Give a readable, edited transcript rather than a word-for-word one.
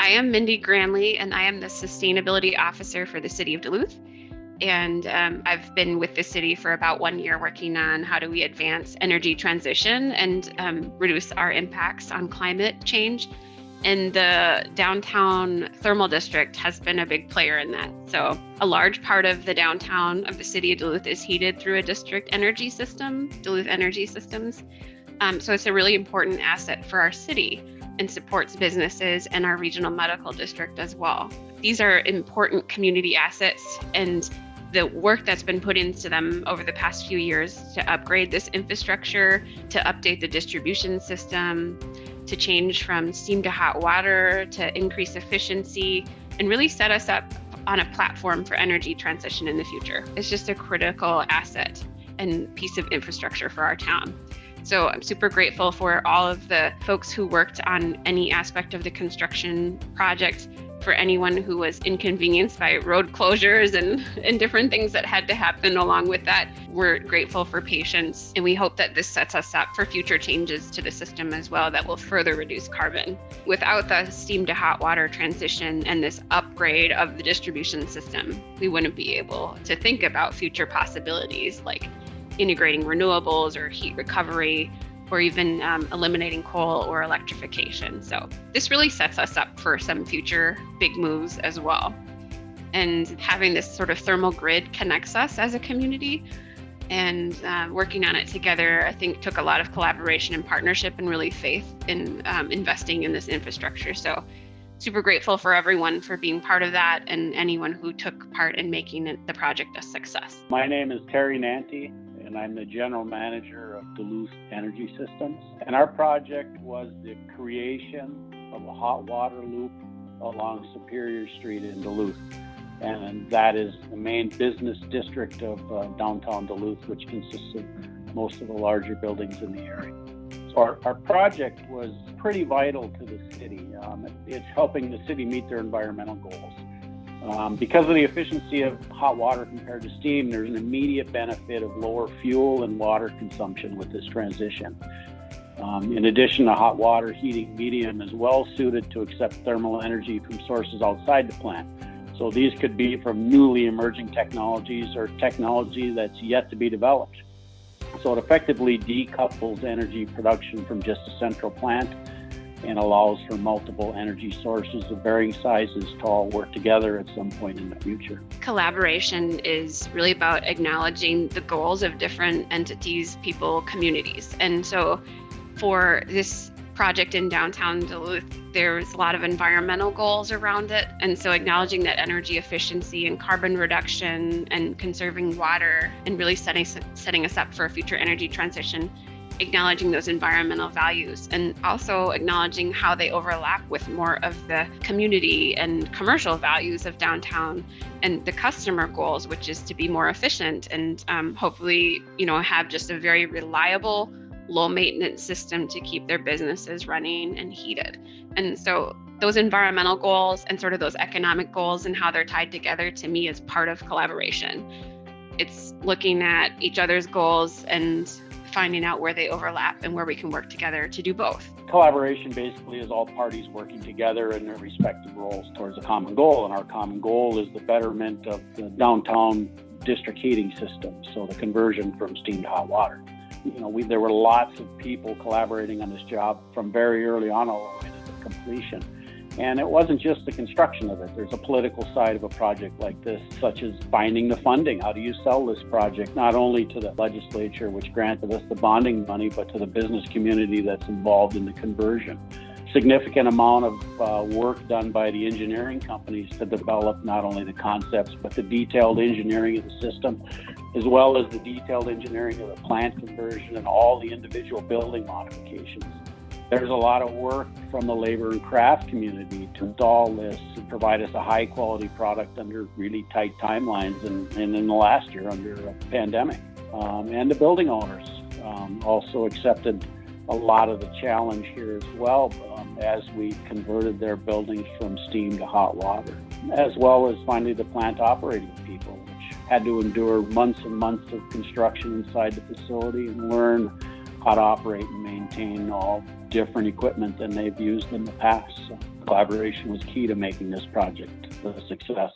I am Mindy Granley, and I am the Sustainability Officer for the City of Duluth. And I've been with the city for about 1 year working on how do we advance energy transition and reduce our impacts on climate change. And the downtown thermal district has been a big player in that. So a large part of the downtown of the City of Duluth is heated through a district energy system, Duluth Energy Systems. So it's a really important asset for our city and supports businesses and our regional medical district as well. These are important community assets, and the work that's been put into them over the past few years to upgrade this infrastructure, to update the distribution system, to change from steam to hot water, to increase efficiency, and really set us up on a platform for energy transition in the future. It's just a critical asset and piece of infrastructure for our town. So I'm super grateful for all of the folks who worked on any aspect of the construction project, for anyone who was inconvenienced by road closures and different things that had to happen along with that. We're grateful for patience, and we hope that this sets us up for future changes to the system as well that will further reduce carbon. Without the steam to hot water transition and this upgrade of the distribution system, we wouldn't be able to think about future possibilities like integrating renewables or heat recovery, or even eliminating coal or electrification. So this really sets us up for some future big moves as well. And having this sort of thermal grid connects us as a community, and working on it together, I think, took a lot of collaboration and partnership and really faith in investing in this infrastructure. So super grateful for everyone for being part of that and anyone who took part in making the project a success. My name is Terry Nanty, and I'm the general manager of Duluth Energy Systems. And our project was the creation of a hot water loop along Superior Street in Duluth. And that is the main business district of downtown Duluth, which consists of most of the larger buildings in the area. So our project was pretty vital to the city. It's helping the city meet their environmental goals. Because of the efficiency of hot water compared to steam, there's an immediate benefit of lower fuel and water consumption with this transition. In addition, the hot water heating medium is well suited to accept thermal energy from sources outside the plant. So these could be from newly emerging technologies or technology that's yet to be developed. So it effectively decouples energy production from just a central plant and allows for multiple energy sources of varying sizes to all work together at some point in the future. Collaboration is really about acknowledging the goals of different entities, people, communities. And so for this project in downtown Duluth, there's a lot of environmental goals around it. And so acknowledging that energy efficiency and carbon reduction and conserving water and really setting us up for a future energy transition, acknowledging those environmental values, and also acknowledging how they overlap with more of the community and commercial values of downtown and the customer goals, which is to be more efficient and hopefully, have just a very reliable, low maintenance system to keep their businesses running and heated. And so those environmental goals and sort of those economic goals and how they're tied together, to me, is part of collaboration. It's looking at each other's goals and finding out where they overlap and where we can work together to do both. Collaboration basically is all parties working together in their respective roles towards a common goal. And our common goal is the betterment of the downtown district heating system, so the conversion from steam to hot water. There were lots of people collaborating on this job from very early on all the way to the completion. And it wasn't just the construction of it. There's a political side of a project like this, such as finding the funding. How do you sell this project, not only to the legislature, which granted us the bonding money, but to the business community that's involved in the conversion? Significant amount of work done by the engineering companies to develop not only the concepts, but the detailed engineering of the system, as well as the detailed engineering of the plant conversion and all the individual building modifications. There's a lot of work from the labor and craft community to install this and provide us a high quality product under really tight timelines and in the last year under a pandemic. And the building owners also accepted a lot of the challenge here as well as we converted their buildings from steam to hot water, as well as finally the plant operating people, which had to endure months and months of construction inside the facility and learn how to operate and maintain all different equipment than they've used in the past. So collaboration was key to making this project a success.